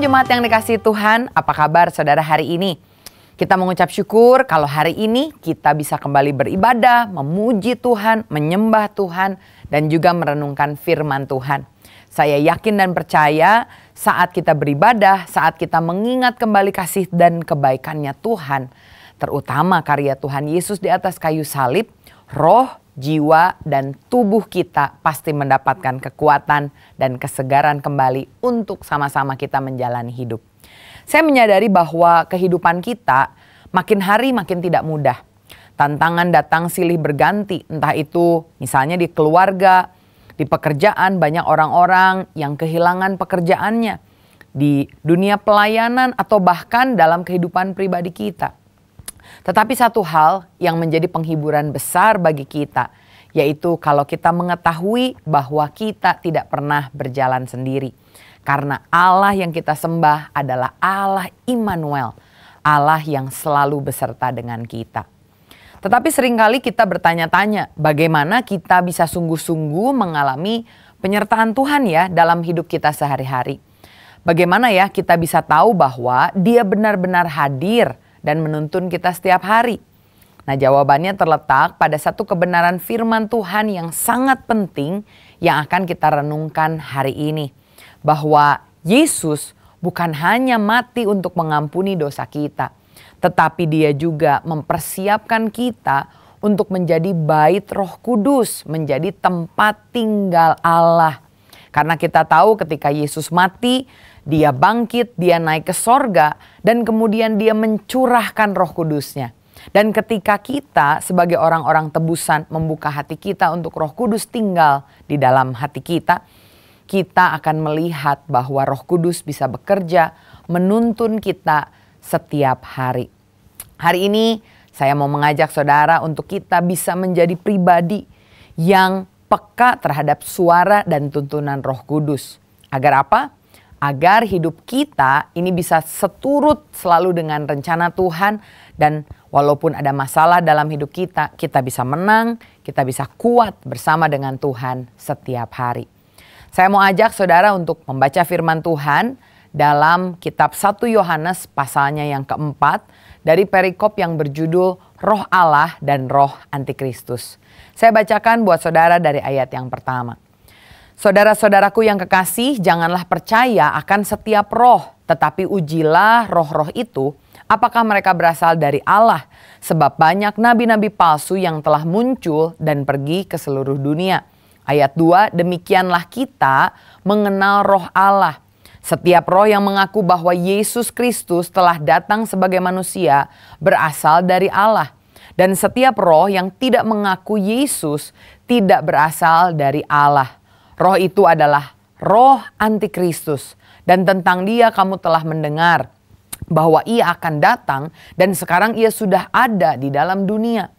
Shalom jemaat yang dikasihi Tuhan, apa kabar saudara hari ini? Kita mengucap syukur kalau hari ini kita bisa kembali beribadah, memuji Tuhan, menyembah Tuhan, dan juga merenungkan firman Tuhan. Saya yakin dan percaya saat kita beribadah, saat kita mengingat kembali kasih dan kebaikannya Tuhan, terutama karya Tuhan Yesus di atas kayu salib, roh, jiwa, dan tubuh kita pasti mendapatkan kekuatan dan kesegaran kembali untuk sama-sama kita menjalani hidup. Saya menyadari bahwa kehidupan kita makin hari makin tidak mudah. Tantangan datang silih berganti, entah itu misalnya di keluarga, di pekerjaan, banyak orang-orang yang kehilangan pekerjaannya, di dunia pelayanan atau bahkan dalam kehidupan pribadi kita. Tetapi satu hal yang menjadi penghiburan besar bagi kita, yaitu kalau kita mengetahui bahwa kita tidak pernah berjalan sendiri. Karena Allah yang kita sembah adalah Allah Immanuel, Allah yang selalu beserta dengan kita. Tetapi seringkali kita bertanya-tanya, bagaimana kita bisa sungguh-sungguh mengalami penyertaan Tuhan ya dalam hidup kita sehari-hari. Bagaimana ya kita bisa tahu bahwa Dia benar-benar hadir dan menuntun kita setiap hari? Nah, jawabannya terletak pada satu kebenaran firman Tuhan yang sangat penting yang akan kita renungkan hari ini. Bahwa Yesus bukan hanya mati untuk mengampuni dosa kita, tetapi Dia juga mempersiapkan kita untuk menjadi bait Roh Kudus, menjadi tempat tinggal Allah. Karena kita tahu ketika Yesus mati, Dia bangkit, Dia naik ke sorga, dan kemudian Dia mencurahkan Roh Kudus-Nya. Dan ketika kita sebagai orang-orang tebusan membuka hati kita untuk Roh Kudus tinggal di dalam hati kita, kita akan melihat bahwa Roh Kudus bisa bekerja, menuntun kita setiap hari. Hari ini saya mau mengajak saudara untuk kita bisa menjadi pribadi yang peka terhadap suara dan tuntunan Roh Kudus. Agar apa? Agar hidup kita ini bisa seturut selalu dengan rencana Tuhan, dan walaupun ada masalah dalam hidup kita, kita bisa menang, kita bisa kuat bersama dengan Tuhan setiap hari. Saya mau ajak saudara untuk membaca firman Tuhan dalam kitab 1 Yohanes pasalnya yang keempat dari perikop yang berjudul Roh Allah dan Roh Antikristus. Saya bacakan buat saudara dari ayat yang pertama. Saudara-saudaraku yang kekasih, janganlah percaya akan setiap roh, tetapi ujilah roh-roh itu, apakah mereka berasal dari Allah. Sebab banyak nabi-nabi palsu yang telah muncul dan pergi ke seluruh dunia. Ayat 2, demikianlah kita mengenal roh Allah. Setiap roh yang mengaku bahwa Yesus Kristus telah datang sebagai manusia berasal dari Allah. Dan setiap roh yang tidak mengaku Yesus tidak berasal dari Allah. Roh itu adalah roh antikristus, dan tentang dia kamu telah mendengar bahwa ia akan datang dan sekarang ia sudah ada di dalam dunia.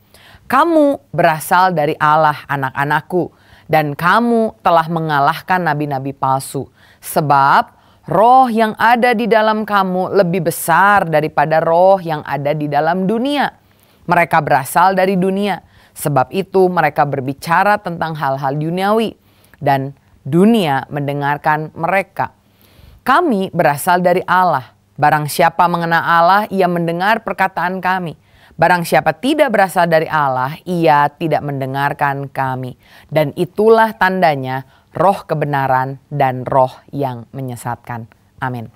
Kamu berasal dari Allah, anak-anakku, dan kamu telah mengalahkan nabi-nabi palsu. Sebab roh yang ada di dalam kamu lebih besar daripada roh yang ada di dalam dunia. Mereka berasal dari dunia, sebab itu mereka berbicara tentang hal-hal duniawi, dan dunia mendengarkan mereka. Kami berasal dari Allah. Barang siapa mengenal Allah, ia mendengar perkataan kami. Barang siapa tidak berasal dari Allah, ia tidak mendengarkan kami. Dan itulah tandanya roh kebenaran dan roh yang menyesatkan. Amin.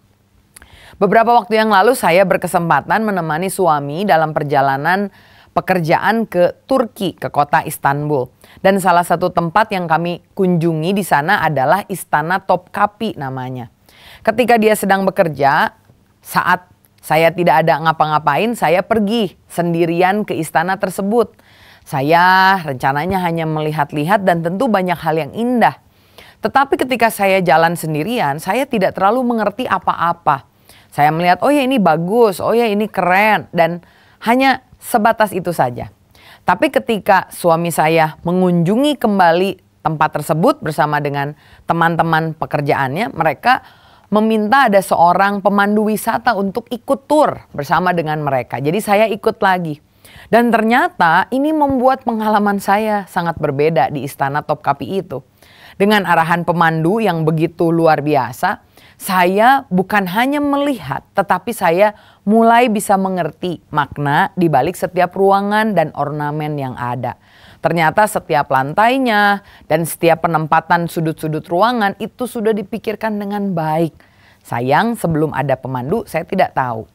Beberapa waktu yang lalu saya berkesempatan menemani suami dalam perjalanan pekerjaan ke Turki, ke kota Istanbul. Dan salah satu tempat yang kami kunjungi di sana adalah Istana Topkapi namanya. Ketika dia sedang bekerja, saat saya tidak ada ngapa-ngapain, saya pergi sendirian ke istana tersebut. Saya rencananya hanya melihat-lihat dan tentu banyak hal yang indah. Tetapi ketika saya jalan sendirian, saya tidak terlalu mengerti apa-apa. Saya melihat, oh ya ini bagus, oh ya ini keren, dan hanya sebatas itu saja. Tapi ketika suami saya mengunjungi kembali tempat tersebut bersama dengan teman-teman pekerjaannya, mereka meminta ada seorang pemandu wisata untuk ikut tur bersama dengan mereka. Jadi saya ikut lagi. Dan ternyata ini membuat pengalaman saya sangat berbeda di Istana Topkapi itu. Dengan arahan pemandu yang begitu luar biasa, saya bukan hanya melihat, tetapi saya mulai bisa mengerti makna di balik setiap ruangan dan ornamen yang ada. Ternyata setiap lantainya dan setiap penempatan sudut-sudut ruangan itu sudah dipikirkan dengan baik. Sayang, sebelum ada pemandu saya tidak tahu.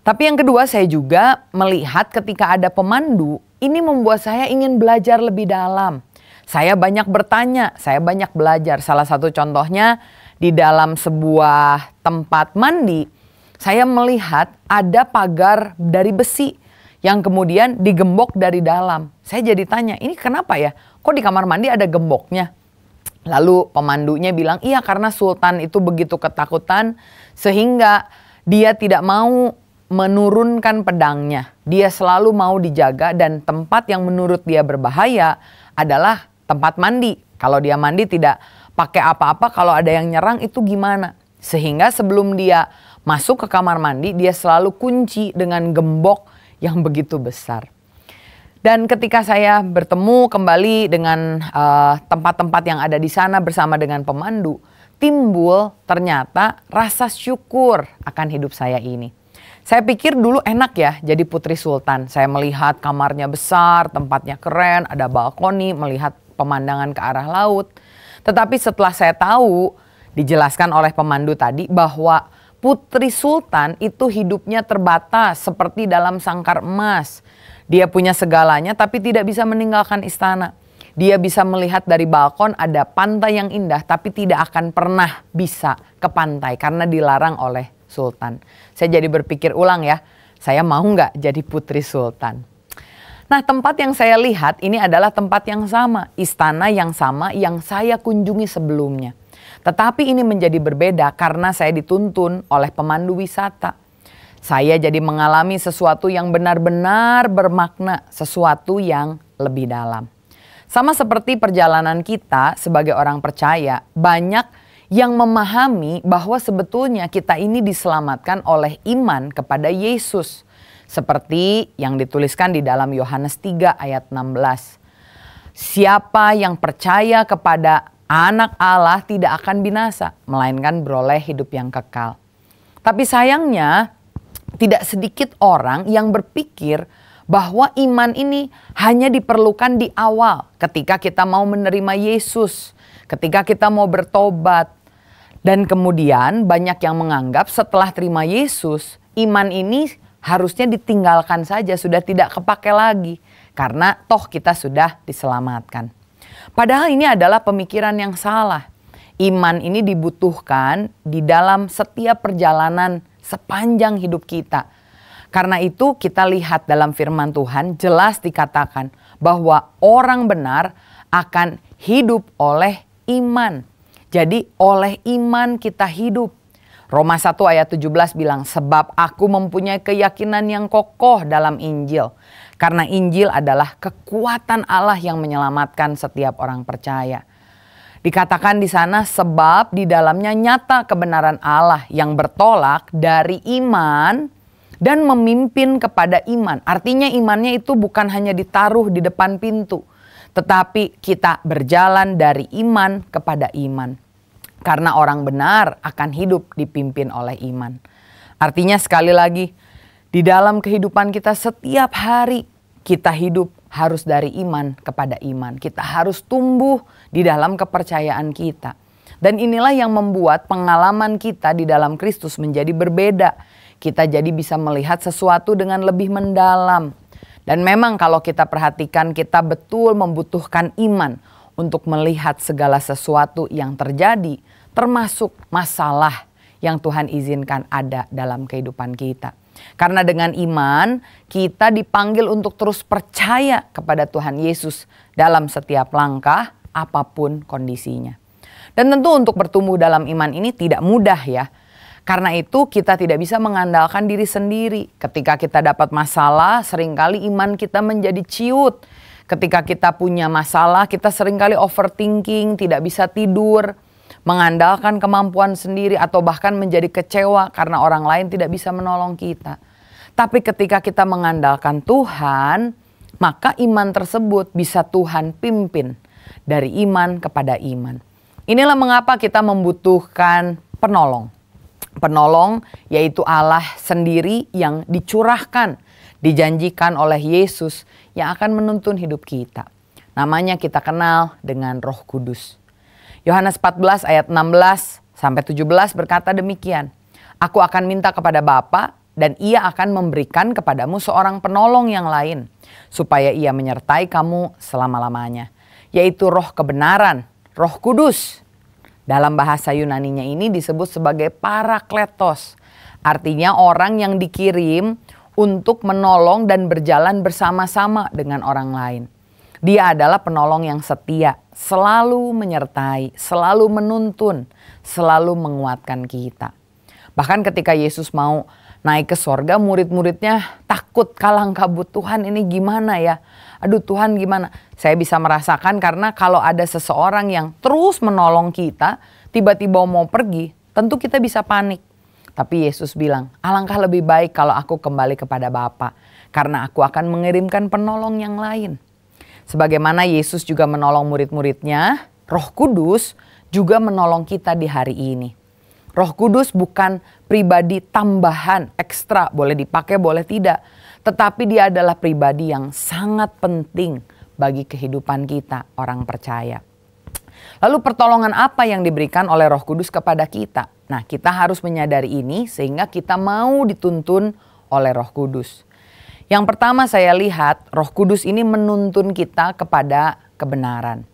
Tapi yang kedua, saya juga melihat ketika ada pemandu, ini membuat saya ingin belajar lebih dalam. Saya banyak bertanya, saya banyak belajar. Salah satu contohnya di dalam sebuah tempat mandi, saya melihat ada pagar dari besi yang kemudian digembok dari dalam. Saya jadi tanya, ini kenapa ya? Kok di kamar mandi ada gemboknya? Lalu pemandunya bilang, iya karena Sultan itu begitu ketakutan sehingga dia tidak mau menurunkan pedangnya. Dia selalu mau dijaga dan tempat yang menurut dia berbahaya adalah tempat mandi. Kalau dia mandi tidak pakai apa-apa, kalau ada yang nyerang itu gimana? Sehingga sebelum dia masuk ke kamar mandi, dia selalu kunci dengan gembok yang begitu besar. Dan ketika saya bertemu kembali dengan tempat-tempat yang ada di sana bersama dengan pemandu, timbul ternyata rasa syukur akan hidup saya ini. Saya pikir dulu enak ya jadi putri sultan. Saya melihat kamarnya besar, tempatnya keren, ada balkoni, melihat pemandangan ke arah laut. Tetapi setelah saya tahu, dijelaskan oleh pemandu tadi bahwa putri sultan itu hidupnya terbatas seperti dalam sangkar emas. Dia punya segalanya tapi tidak bisa meninggalkan istana. Dia bisa melihat dari balkon ada pantai yang indah tapi tidak akan pernah bisa ke pantai karena dilarang oleh sultan. Saya jadi berpikir ulang ya, saya mau nggak jadi putri sultan? Nah, tempat yang saya lihat ini adalah tempat yang sama, istana yang sama yang saya kunjungi sebelumnya. Tetapi ini menjadi berbeda karena saya dituntun oleh pemandu wisata. Saya jadi mengalami sesuatu yang benar-benar bermakna, sesuatu yang lebih dalam. Sama seperti perjalanan kita sebagai orang percaya, banyak yang memahami bahwa sebetulnya kita ini diselamatkan oleh iman kepada Yesus. Seperti yang dituliskan di dalam Yohanes 3 ayat 16. Siapa yang percaya kepada Anak Allah tidak akan binasa, melainkan beroleh hidup yang kekal. Tapi sayangnya tidak sedikit orang yang berpikir bahwa iman ini hanya diperlukan di awal ketika kita mau menerima Yesus, ketika kita mau bertobat. Dan kemudian banyak yang menganggap setelah terima Yesus, iman ini harusnya ditinggalkan saja, sudah tidak kepake lagi. Karena toh kita sudah diselamatkan. Padahal ini adalah pemikiran yang salah. Iman ini dibutuhkan di dalam setiap perjalanan sepanjang hidup kita. Karena itu kita lihat dalam firman Tuhan jelas dikatakan bahwa orang benar akan hidup oleh iman. Jadi oleh iman kita hidup. Roma 1 ayat 17 bilang, sebab aku mempunyai keyakinan yang kokoh dalam Injil. Karena Injil adalah kekuatan Allah yang menyelamatkan setiap orang percaya. Dikatakan di sana sebab di dalamnya nyata kebenaran Allah yang bertolak dari iman dan memimpin kepada iman. Artinya imannya itu bukan hanya ditaruh di depan pintu, tetapi kita berjalan dari iman kepada iman. Karena orang benar akan hidup dipimpin oleh iman. Artinya sekali lagi, di dalam kehidupan kita setiap hari kita hidup harus dari iman kepada iman. Kita harus tumbuh di dalam kepercayaan kita. Dan inilah yang membuat pengalaman kita di dalam Kristus menjadi berbeda. Kita jadi bisa melihat sesuatu dengan lebih mendalam. Dan memang kalau kita perhatikan kita betul membutuhkan iman untuk melihat segala sesuatu yang terjadi, termasuk masalah yang Tuhan izinkan ada dalam kehidupan kita. Karena dengan iman kita dipanggil untuk terus percaya kepada Tuhan Yesus dalam setiap langkah apapun kondisinya. Dan tentu untuk bertumbuh dalam iman ini tidak mudah ya. Karena itu kita tidak bisa mengandalkan diri sendiri. Ketika kita dapat masalah seringkali iman kita menjadi ciut. Ketika kita punya masalah kita seringkali overthinking, tidak bisa tidur. Mengandalkan kemampuan sendiri atau bahkan menjadi kecewa karena orang lain tidak bisa menolong kita. Tapi ketika kita mengandalkan Tuhan, maka iman tersebut bisa Tuhan pimpin dari iman kepada iman. Inilah mengapa kita membutuhkan penolong. Penolong yaitu Allah sendiri yang dicurahkan, dijanjikan oleh Yesus yang akan menuntun hidup kita. Namanya kita kenal dengan Roh Kudus. Yohanes 14 ayat 16 sampai 17 berkata demikian. Aku akan minta kepada Bapa dan ia akan memberikan kepadamu seorang penolong yang lain, supaya ia menyertai kamu selama-lamanya, yaitu Roh kebenaran, Roh Kudus. Dalam bahasa Yunaninya ini disebut sebagai Parakletos. Artinya orang yang dikirim untuk menolong dan berjalan bersama-sama dengan orang lain. Dia adalah penolong yang setia, selalu menyertai, selalu menuntun, selalu menguatkan kita. Bahkan ketika Yesus mau naik ke sorga, murid-muridnya takut kalang kabut. Tuhan, ini gimana ya? Aduh Tuhan, gimana? Saya bisa merasakan karena kalau ada seseorang yang terus menolong kita, tiba-tiba mau pergi, tentu kita bisa panik. Tapi Yesus bilang, alangkah lebih baik kalau aku kembali kepada Bapa, karena aku akan mengirimkan penolong yang lain. Sebagaimana Yesus juga menolong murid-muridnya, Roh Kudus juga menolong kita di hari ini. Roh Kudus bukan pribadi tambahan, ekstra, boleh dipakai, boleh tidak. Tetapi dia adalah pribadi yang sangat penting bagi kehidupan kita, orang percaya. Lalu pertolongan apa yang diberikan oleh Roh Kudus kepada kita? Nah, kita harus menyadari ini sehingga kita mau dituntun oleh Roh Kudus. Yang pertama saya lihat, Roh Kudus ini menuntun kita kepada kebenaran.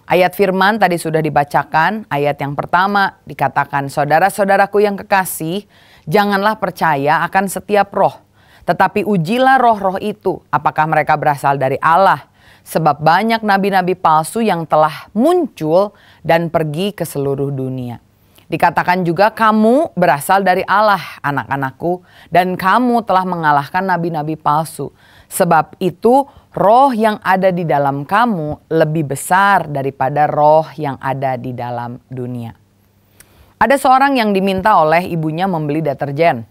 Ayat firman tadi sudah dibacakan, ayat yang pertama dikatakan, saudara-saudaraku yang kekasih, janganlah percaya akan setiap roh. Tetapi ujilah roh-roh itu, apakah mereka berasal dari Allah. Sebab banyak nabi-nabi palsu yang telah muncul dan pergi ke seluruh dunia. Dikatakan juga kamu berasal dari Allah, anak-anakku, dan kamu telah mengalahkan nabi-nabi palsu. Sebab itu roh yang ada di dalam kamu lebih besar daripada roh yang ada di dalam dunia. Ada seorang yang diminta oleh ibunya membeli deterjen.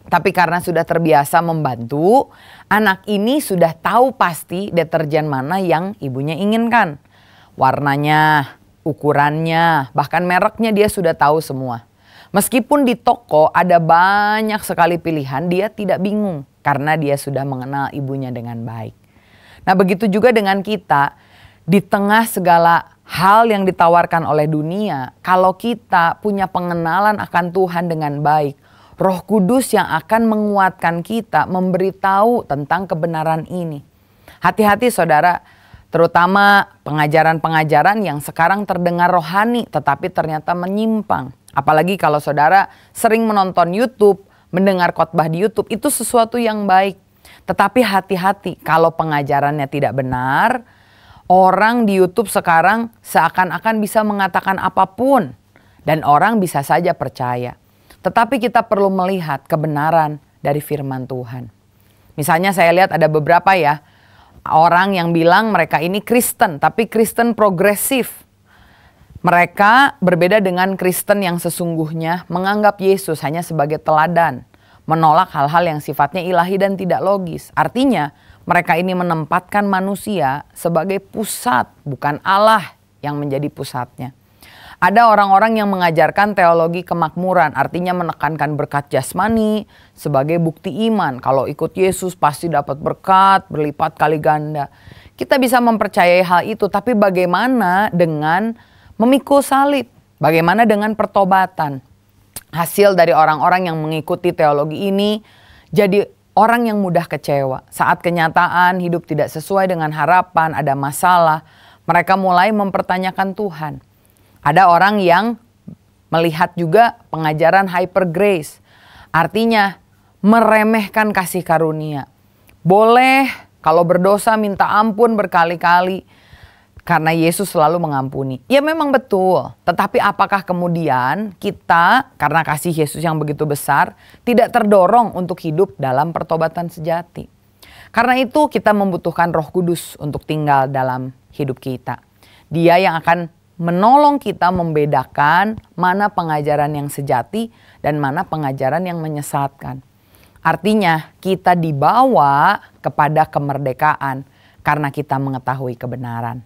Tapi karena sudah terbiasa membantu, anak ini sudah tahu pasti deterjen mana yang ibunya inginkan. Warnanya, ukurannya, bahkan mereknya dia sudah tahu semua. Meskipun di toko ada banyak sekali pilihan, dia tidak bingung karena dia sudah mengenal ibunya dengan baik. Nah, begitu juga dengan kita, di tengah segala hal yang ditawarkan oleh dunia, kalau kita punya pengenalan akan Tuhan dengan baik, Roh Kudus yang akan menguatkan kita, memberitahu tentang kebenaran ini. Hati-hati saudara, terutama pengajaran-pengajaran yang sekarang terdengar rohani tetapi ternyata menyimpang. Apalagi kalau saudara sering menonton YouTube, mendengar khotbah di YouTube, itu sesuatu yang baik. Tetapi hati-hati kalau pengajarannya tidak benar, orang di YouTube sekarang seakan-akan bisa mengatakan apapun dan orang bisa saja percaya. Tetapi kita perlu melihat kebenaran dari firman Tuhan. Misalnya saya lihat ada beberapa ya, orang yang bilang mereka ini Kristen, tapi Kristen progresif. Mereka berbeda dengan Kristen yang sesungguhnya menganggap Yesus hanya sebagai teladan, menolak hal-hal yang sifatnya ilahi dan tidak logis. Artinya mereka ini menempatkan manusia sebagai pusat, bukan Allah yang menjadi pusatnya. Ada orang-orang yang mengajarkan teologi kemakmuran, artinya menekankan berkat jasmani sebagai bukti iman. Kalau ikut Yesus pasti dapat berkat berlipat kali ganda. Kita bisa mempercayai hal itu, tapi bagaimana dengan memikul salib? Bagaimana dengan pertobatan? Hasil dari orang-orang yang mengikuti teologi ini jadi orang yang mudah kecewa. Saat kenyataan hidup tidak sesuai dengan harapan, ada masalah, mereka mulai mempertanyakan Tuhan. Ada orang yang melihat juga pengajaran hyper grace. Artinya meremehkan kasih karunia. Boleh kalau berdosa minta ampun berkali-kali karena Yesus selalu mengampuni. Ya memang betul. Tetapi apakah kemudian kita karena kasih Yesus yang begitu besar tidak terdorong untuk hidup dalam pertobatan sejati? Karena itu kita membutuhkan Roh Kudus untuk tinggal dalam hidup kita. Dia yang akan menolong kita membedakan mana pengajaran yang sejati dan mana pengajaran yang menyesatkan. Artinya kita dibawa kepada kemerdekaan karena kita mengetahui kebenaran.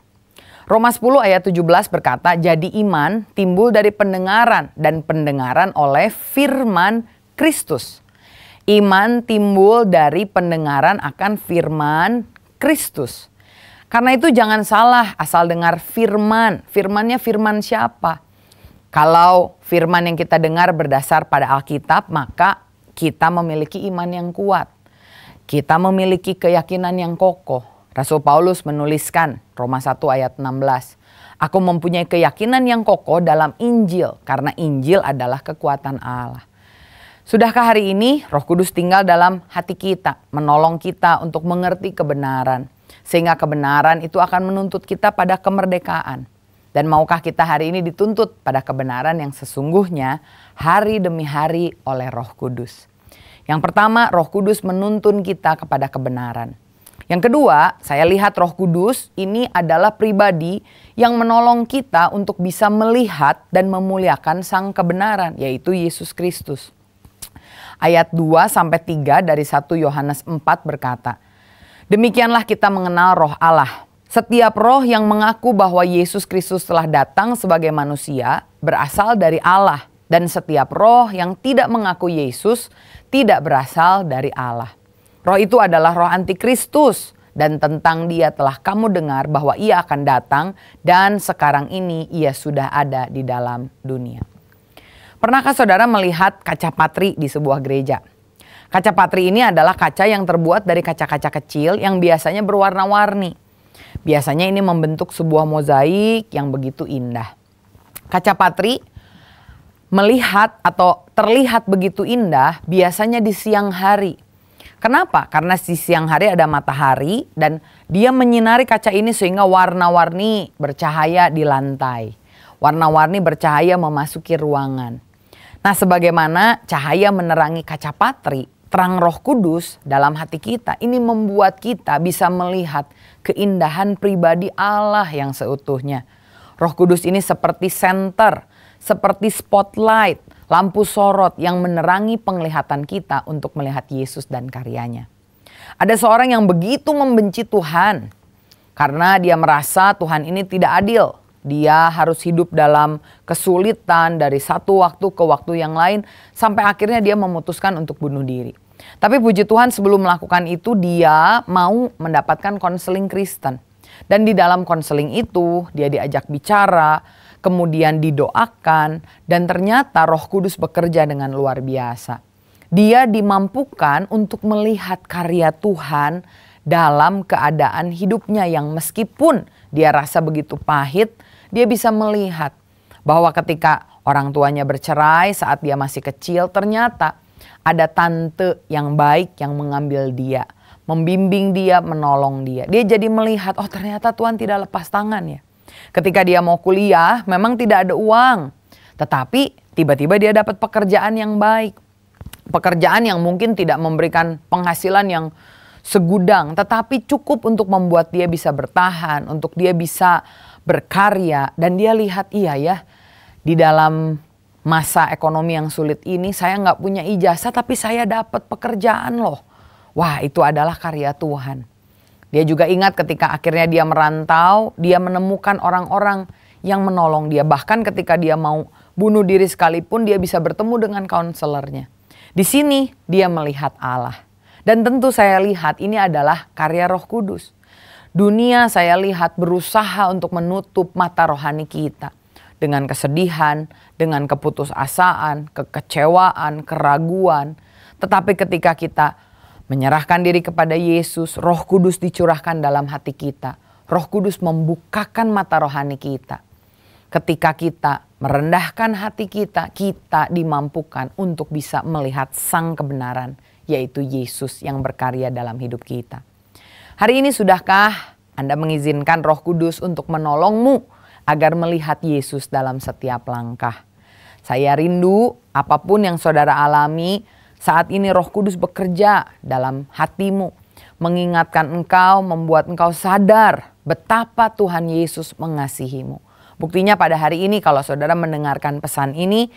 Roma 10 ayat 17 berkata, jadi iman timbul dari pendengaran dan pendengaran oleh firman Kristus. Iman timbul dari pendengaran akan firman Kristus. Karena itu jangan salah asal dengar firman. Firmannya firman siapa? Kalau firman yang kita dengar berdasar pada Alkitab, maka kita memiliki iman yang kuat. Kita memiliki keyakinan yang kokoh. Rasul Paulus menuliskan Roma 1 ayat 16. Aku mempunyai keyakinan yang kokoh dalam Injil karena Injil adalah kekuatan Allah. Sudahkah hari ini Roh Kudus tinggal dalam hati kita, menolong kita untuk mengerti kebenaran. Sehingga kebenaran itu akan menuntut kita pada kemerdekaan. Dan maukah kita hari ini dituntut pada kebenaran yang sesungguhnya hari demi hari oleh Roh Kudus. Yang pertama, Roh Kudus menuntun kita kepada kebenaran. Yang kedua, saya lihat Roh Kudus ini adalah pribadi yang menolong kita untuk bisa melihat dan memuliakan sang kebenaran, yaitu Yesus Kristus. Ayat 2-3 dari 1 Yohanes 4 berkata, demikianlah kita mengenal roh Allah. Setiap roh yang mengaku bahwa Yesus Kristus telah datang sebagai manusia berasal dari Allah. Dan setiap roh yang tidak mengaku Yesus tidak berasal dari Allah. Roh itu adalah roh antikristus dan tentang dia telah kamu dengar bahwa ia akan datang dan sekarang ini ia sudah ada di dalam dunia. Pernahkah saudara melihat kaca patri di sebuah gereja? Kaca patri ini adalah kaca yang terbuat dari kaca-kaca kecil yang biasanya berwarna-warni. Biasanya ini membentuk sebuah mozaik yang begitu indah. Kaca patri melihat atau terlihat begitu indah biasanya di siang hari. Kenapa? Karena di siang hari ada matahari dan dia menyinari kaca ini sehingga warna-warni bercahaya di lantai. Warna-warni bercahaya memasuki ruangan. Nah, sebagaimana cahaya menerangi kaca patri, terang Roh Kudus dalam hati kita ini membuat kita bisa melihat keindahan pribadi Allah yang seutuhnya. Roh Kudus ini seperti senter, seperti spotlight, lampu sorot yang menerangi penglihatan kita untuk melihat Yesus dan karyanya. Ada seorang yang begitu membenci Tuhan karena dia merasa Tuhan ini tidak adil. Dia harus hidup dalam kesulitan dari satu waktu ke waktu yang lain sampai akhirnya dia memutuskan untuk bunuh diri. Tapi puji Tuhan sebelum melakukan itu dia mau mendapatkan konseling Kristen. Dan di dalam konseling itu dia diajak bicara, kemudian didoakan, dan ternyata Roh Kudus bekerja dengan luar biasa. Dia dimampukan untuk melihat karya Tuhan dalam keadaan hidupnya yang meskipun dia rasa begitu pahit, dia bisa melihat bahwa ketika orang tuanya bercerai saat dia masih kecil, ternyata ada tante yang baik yang mengambil dia, membimbing dia, menolong dia. Dia jadi melihat, oh ternyata Tuhan tidak lepas tangan ya. Ketika dia mau kuliah, memang tidak ada uang. Tetapi tiba-tiba dia dapat pekerjaan yang baik. Pekerjaan yang mungkin tidak memberikan penghasilan yang segudang. Tetapi cukup untuk membuat dia bisa bertahan. Untuk dia bisa berkarya. Dan dia lihat, iya ya, di dalam masa ekonomi yang sulit ini saya nggak punya ijazah tapi saya dapat pekerjaan loh. Wah, itu adalah karya Tuhan. Dia juga ingat ketika akhirnya dia merantau, dia menemukan orang-orang yang menolong dia. Bahkan ketika dia mau bunuh diri sekalipun dia bisa bertemu dengan konselornya. Di sini dia melihat Allah. Dan tentu saya lihat ini adalah karya Roh Kudus. Dunia saya lihat berusaha untuk menutup mata rohani kita. Dengan kesedihan, dengan keputusasaan, kekecewaan, keraguan. Tetapi ketika kita menyerahkan diri kepada Yesus, Roh Kudus dicurahkan dalam hati kita. Roh Kudus membukakan mata rohani kita. Ketika kita merendahkan hati kita, kita dimampukan untuk bisa melihat sang kebenaran, yaitu Yesus yang berkarya dalam hidup kita. Hari ini sudahkah Anda mengizinkan Roh Kudus untuk menolongmu agar melihat Yesus dalam setiap langkah? Saya rindu apapun yang saudara alami, saat ini Roh Kudus bekerja dalam hatimu, mengingatkan engkau, membuat engkau sadar betapa Tuhan Yesus mengasihimu. Buktinya pada hari ini kalau saudara mendengarkan pesan ini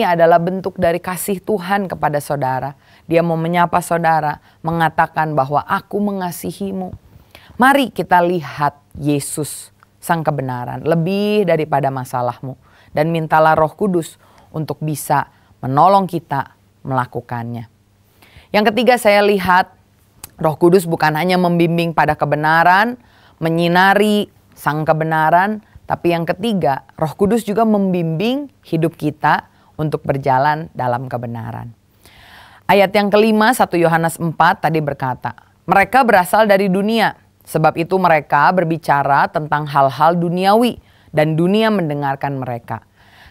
adalah bentuk dari kasih Tuhan kepada saudara. Dia mau menyapa saudara, mengatakan bahwa aku mengasihimu. Mari kita lihat Yesus sang kebenaran lebih daripada masalahmu. Dan mintalah Roh Kudus untuk bisa menolong kita melakukannya. Yang ketiga, saya lihat Roh Kudus bukan hanya membimbing pada kebenaran, menyinari sang kebenaran, tapi yang ketiga, Roh Kudus juga membimbing hidup kita untuk berjalan dalam kebenaran. Ayat yang kelima, 1 Yohanes 4 tadi berkata, mereka berasal dari dunia, sebab itu mereka berbicara tentang hal-hal duniawi dan dunia mendengarkan mereka.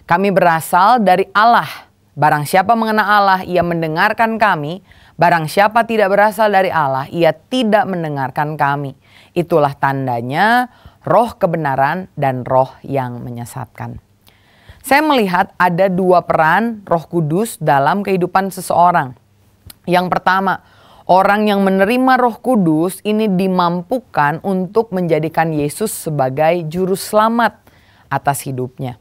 Kami berasal dari Allah. Barang siapa mengenal Allah, ia mendengarkan kami. Barang siapa tidak berasal dari Allah, ia tidak mendengarkan kami. Itulah tandanya roh kebenaran dan roh yang menyesatkan. Saya melihat ada dua peran Roh Kudus dalam kehidupan seseorang. Yang pertama, orang yang menerima Roh Kudus ini dimampukan untuk menjadikan Yesus sebagai juru selamat atas hidupnya.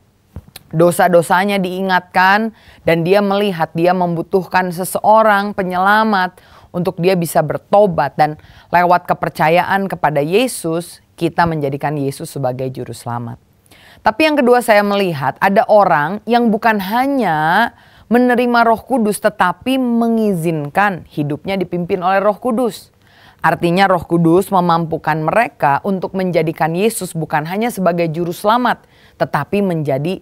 Dosa-dosanya diingatkan dan dia melihat dia membutuhkan seseorang penyelamat untuk dia bisa bertobat, dan lewat kepercayaan kepada Yesus kita menjadikan Yesus sebagai juru selamat. Tapi yang kedua, saya melihat ada orang yang bukan hanya menerima Roh Kudus tetapi mengizinkan hidupnya dipimpin oleh Roh Kudus. Artinya Roh Kudus memampukan mereka untuk menjadikan Yesus bukan hanya sebagai juru selamat tetapi menjadi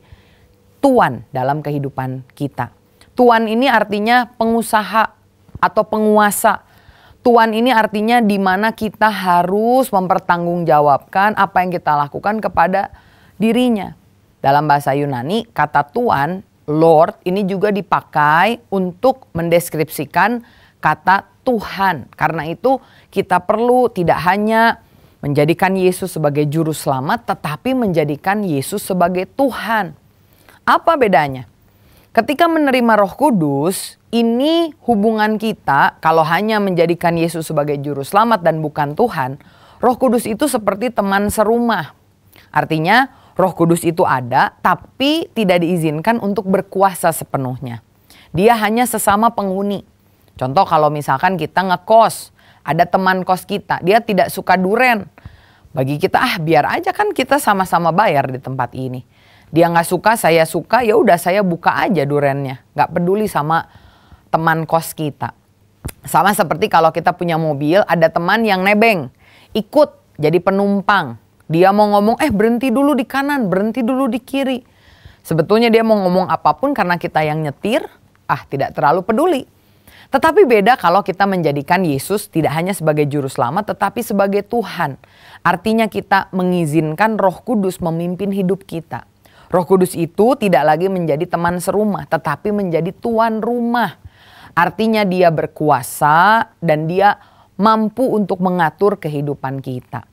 Tuan dalam kehidupan kita. Tuan ini artinya pengusaha atau penguasa. Tuan ini artinya di mana kita harus mempertanggungjawabkan apa yang kita lakukan kepada dirinya. Dalam bahasa Yunani, kata Tuan, Lord, ini juga dipakai untuk mendeskripsikan kata Tuhan. Karena itu kita perlu tidak hanya menjadikan Yesus sebagai juru selamat, tetapi menjadikan Yesus sebagai Tuhan. Apa bedanya? Ketika menerima Roh Kudus, ini hubungan kita kalau hanya menjadikan Yesus sebagai juru selamat dan bukan Tuhan, Roh Kudus itu seperti teman serumah. Artinya Roh Kudus itu ada tapi tidak diizinkan untuk berkuasa sepenuhnya. Dia hanya sesama penghuni. Contoh kalau misalkan kita ngekos, ada teman kos kita, dia tidak suka duren. Bagi kita biar aja kan kita sama-sama bayar di tempat ini. Dia nggak suka, saya suka, ya udah saya buka aja durennya. Nggak peduli sama teman kos kita. Sama seperti kalau kita punya mobil, ada teman yang nebeng, ikut jadi penumpang. Dia mau ngomong, berhenti dulu di kanan, berhenti dulu di kiri. Sebetulnya dia mau ngomong apapun karena kita yang nyetir, tidak terlalu peduli. Tetapi beda kalau kita menjadikan Yesus tidak hanya sebagai juru selamat tetapi sebagai Tuhan. Artinya kita mengizinkan Roh Kudus memimpin hidup kita. Roh Kudus itu tidak lagi menjadi teman serumah tetapi menjadi tuan rumah. Artinya dia berkuasa dan dia mampu untuk mengatur kehidupan kita.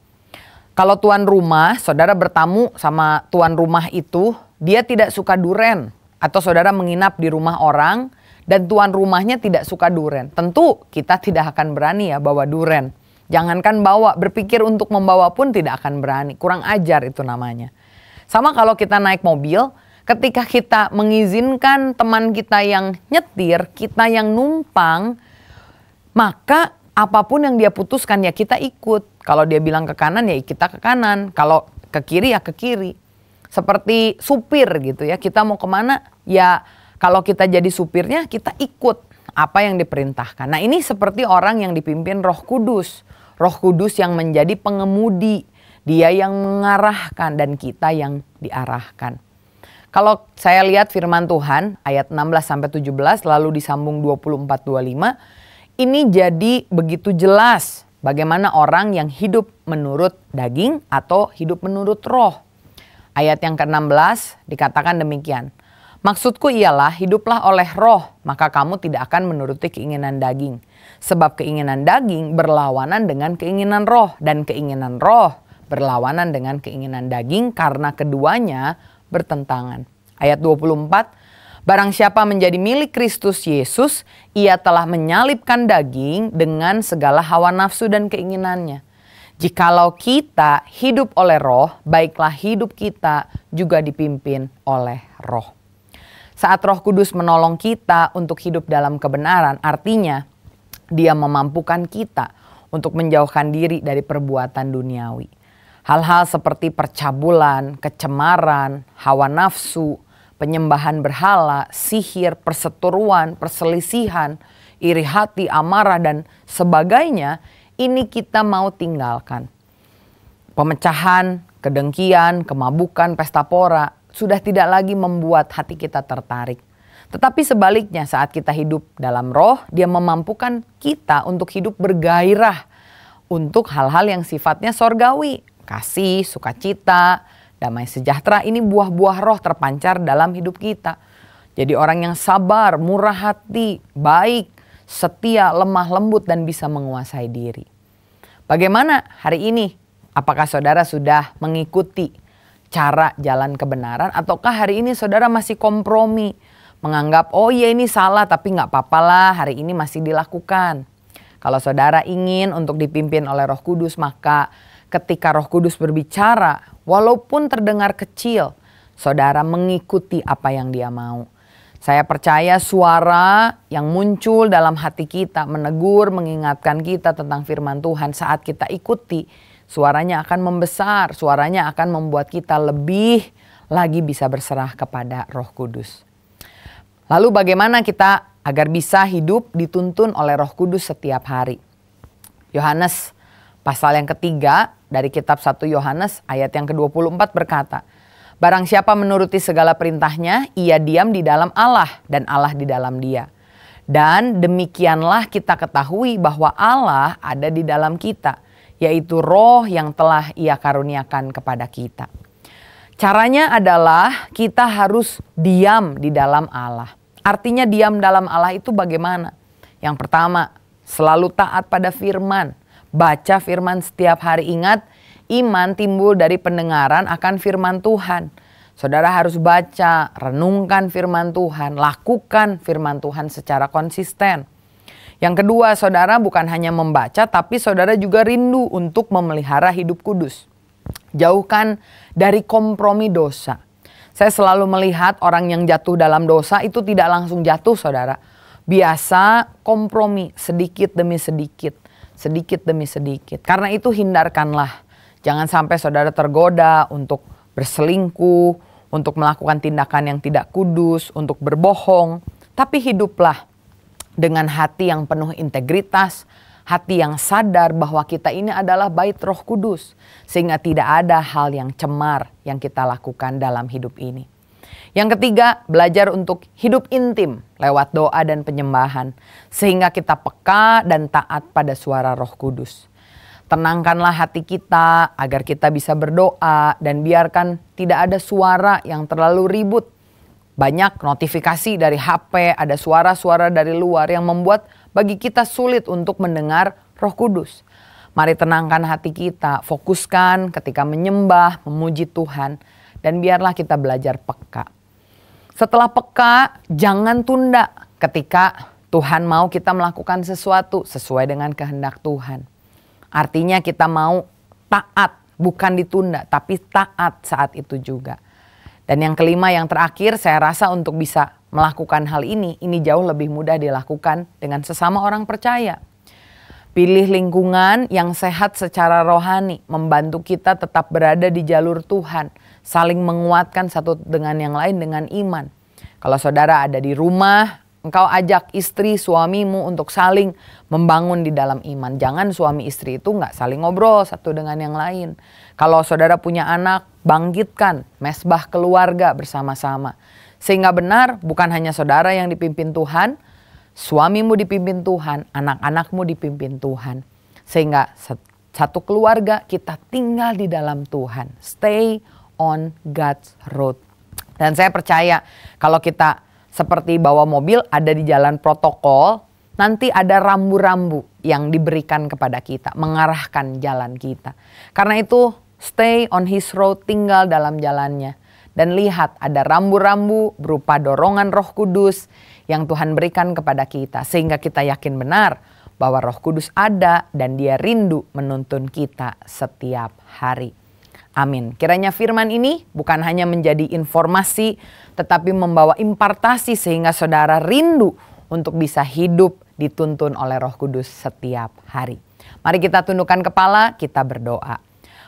Kalau tuan rumah, saudara bertamu sama tuan rumah itu, dia tidak suka duren. Atau saudara menginap di rumah orang dan tuan rumahnya tidak suka duren. Tentu kita tidak akan berani ya bawa duren. Jangankan bawa, berpikir untuk membawa pun tidak akan berani. Kurang ajar itu namanya. Sama kalau kita naik mobil, ketika kita mengizinkan teman kita yang nyetir, kita yang numpang, maka apapun yang dia putuskan ya kita ikut. Kalau dia bilang ke kanan ya kita ke kanan, kalau ke kiri ya ke kiri. Seperti supir gitu ya, kita mau kemana ya kalau kita jadi supirnya kita ikut apa yang diperintahkan. Nah ini seperti orang yang dipimpin Roh Kudus. Roh Kudus yang menjadi pengemudi. Dia yang mengarahkan dan kita yang diarahkan. Kalau saya lihat firman Tuhan ayat 16-17 lalu disambung 24-25. Ini jadi begitu jelas bagaimana orang yang hidup menurut daging atau hidup menurut roh. Ayat yang ke-16 dikatakan demikian. Maksudku ialah hiduplah oleh roh, maka kamu tidak akan menuruti keinginan daging. Sebab keinginan daging berlawanan dengan keinginan roh dan keinginan roh berlawanan dengan keinginan daging karena keduanya bertentangan. Ayat 24, barang siapa menjadi milik Kristus Yesus, ia telah menyalibkan daging dengan segala hawa nafsu dan keinginannya. Jikalau kita hidup oleh roh, baiklah hidup kita juga dipimpin oleh roh. Saat Roh Kudus menolong kita untuk hidup dalam kebenaran, artinya dia memampukan kita untuk menjauhkan diri dari perbuatan duniawi. Hal-hal seperti percabulan, kecemaran, hawa nafsu, penyembahan berhala, sihir, perseteruan, perselisihan, iri hati, amarah, dan sebagainya, ini kita mau tinggalkan. Pemecahan, kedengkian, kemabukan, pesta pora sudah tidak lagi membuat hati kita tertarik. Tetapi sebaliknya, saat kita hidup dalam roh, Dia memampukan kita untuk hidup bergairah untuk hal-hal yang sifatnya sorgawi. Kasih, sukacita, damai sejahtera, ini buah-buah roh terpancar dalam hidup kita. Jadi orang yang sabar, murah hati, baik, setia, lemah lembut, dan bisa menguasai diri. Bagaimana hari ini? Apakah saudara sudah mengikuti cara jalan kebenaran? Ataukah hari ini saudara masih kompromi? Menganggap, oh iya ini salah tapi nggak apa-apa lah, hari ini masih dilakukan. Kalau saudara ingin untuk dipimpin oleh Roh Kudus, maka ketika Roh Kudus berbicara, walaupun terdengar kecil, saudara mengikuti apa yang Dia mau. Saya percaya suara yang muncul dalam hati kita menegur, mengingatkan kita tentang firman Tuhan saat kita ikuti, suaranya akan membesar, suaranya akan membuat kita lebih lagi bisa berserah kepada Roh Kudus. Lalu bagaimana kita agar bisa hidup dituntun oleh Roh Kudus setiap hari? Yohanes pasal yang ketiga dari kitab 1 Yohanes ayat yang ke-24 berkata, barang siapa menuruti segala perintahnya, ia diam di dalam Allah dan Allah di dalam dia. Dan demikianlah kita ketahui bahwa Allah ada di dalam kita, yaitu roh yang telah Ia karuniakan kepada kita. Caranya adalah kita harus diam di dalam Allah. Artinya diam dalam Allah itu bagaimana? Yang pertama, selalu taat pada firman. Baca firman setiap hari. Ingat, iman timbul dari pendengaran akan firman Tuhan. Saudara harus baca, renungkan firman Tuhan, lakukan firman Tuhan secara konsisten. Yang kedua, saudara bukan hanya membaca, tapi saudara juga rindu untuk memelihara hidup kudus. Jauhkan dari kompromi dosa. Saya selalu melihat orang yang jatuh dalam dosa itu tidak langsung jatuh, saudara. Biasa kompromi sedikit demi sedikit. Sedikit demi sedikit. Karena itu hindarkanlah. Jangan sampai saudara tergoda untuk berselingkuh, untuk melakukan tindakan yang tidak kudus, untuk berbohong. Tapi hiduplah dengan hati yang penuh integritas, hati yang sadar bahwa kita ini adalah bait Roh Kudus. Sehingga tidak ada hal yang cemar yang kita lakukan dalam hidup ini. Yang ketiga, belajar untuk hidup intim lewat doa dan penyembahan. Sehingga kita peka dan taat pada suara Roh Kudus. Tenangkanlah hati kita agar kita bisa berdoa dan biarkan tidak ada suara yang terlalu ribut. Banyak notifikasi dari HP, ada suara-suara dari luar yang membuat bagi kita sulit untuk mendengar Roh Kudus. Mari tenangkan hati kita, fokuskan ketika menyembah, memuji Tuhan. Dan biarlah kita belajar peka. Setelah peka, jangan tunda ketika Tuhan mau kita melakukan sesuatu sesuai dengan kehendak Tuhan. Artinya kita mau taat, bukan ditunda, tapi taat saat itu juga. Dan yang kelima, yang terakhir, saya rasa untuk bisa melakukan hal ini jauh lebih mudah dilakukan dengan sesama orang percaya. Pilih lingkungan yang sehat secara rohani, membantu kita tetap berada di jalur Tuhan. Saling menguatkan satu dengan yang lain dengan iman. Kalau saudara ada di rumah, engkau ajak istri suamimu untuk saling membangun di dalam iman. Jangan suami istri itu nggak saling ngobrol satu dengan yang lain. Kalau saudara punya anak, bangkitkan mesbah keluarga bersama-sama. Sehingga benar bukan hanya saudara yang dipimpin Tuhan, suamimu dipimpin Tuhan, anak-anakmu dipimpin Tuhan. Sehingga satu keluarga kita tinggal di dalam Tuhan. Stay on God's road. Dan saya percaya kalau kita seperti bawa mobil ada di jalan protokol, nanti ada rambu-rambu yang diberikan kepada kita, mengarahkan jalan kita. Karena itu stay on His road, tinggal dalam jalannya. Dan lihat ada rambu-rambu berupa dorongan Roh Kudus yang Tuhan berikan kepada kita. Sehingga kita yakin benar bahwa Roh Kudus ada dan Dia rindu menuntun kita setiap hari. Amin. Kiranya firman ini bukan hanya menjadi informasi, tetapi membawa impartasi sehingga saudara rindu untuk bisa hidup dituntun oleh Roh Kudus setiap hari. Mari kita tundukkan kepala, kita berdoa.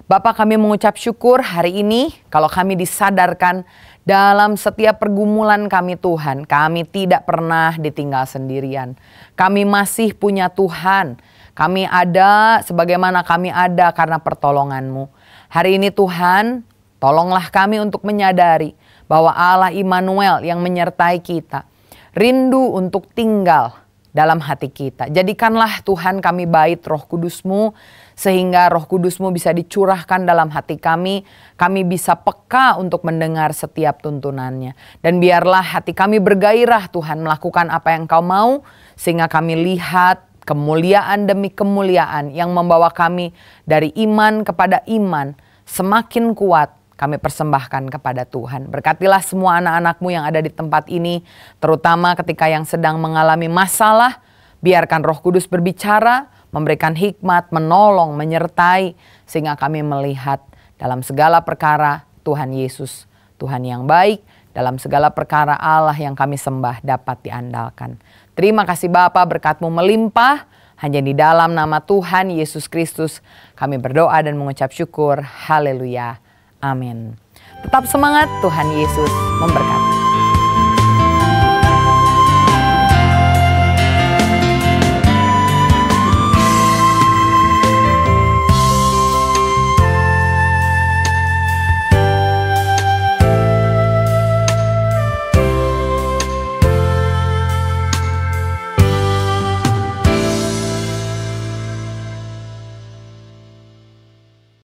Bapa, kami mengucap syukur hari ini kalau kami disadarkan dalam setiap pergumulan kami Tuhan, kami tidak pernah ditinggal sendirian. Kami masih punya Tuhan. Kami ada sebagaimana kami ada karena pertolongan-Mu. Hari ini Tuhan, tolonglah kami untuk menyadari bahwa Allah Immanuel yang menyertai kita, rindu untuk tinggal dalam hati kita. Jadikanlah Tuhan kami bait Roh Kudus-Mu, sehingga Roh Kudus-Mu bisa dicurahkan dalam hati kami. Kami bisa peka untuk mendengar setiap tuntunannya. Dan biarlah hati kami bergairah Tuhan melakukan apa yang Kau mau, sehingga kami lihat kemuliaan demi kemuliaan yang membawa kami dari iman kepada iman semakin kuat. Kami persembahkan kepada Tuhan. Berkatilah semua anak-anak-Mu yang ada di tempat ini, terutama ketika yang sedang mengalami masalah. Biarkan Roh Kudus berbicara, memberikan hikmat, menolong, menyertai, sehingga kami melihat dalam segala perkara Tuhan Yesus, Tuhan yang baik, dalam segala perkara Allah yang kami sembah dapat diandalkan. Terima kasih Bapa, berkat-Mu melimpah, hanya di dalam nama Tuhan Yesus Kristus kami berdoa dan mengucap syukur. Haleluya. Amin. Tetap semangat, Tuhan Yesus memberkati.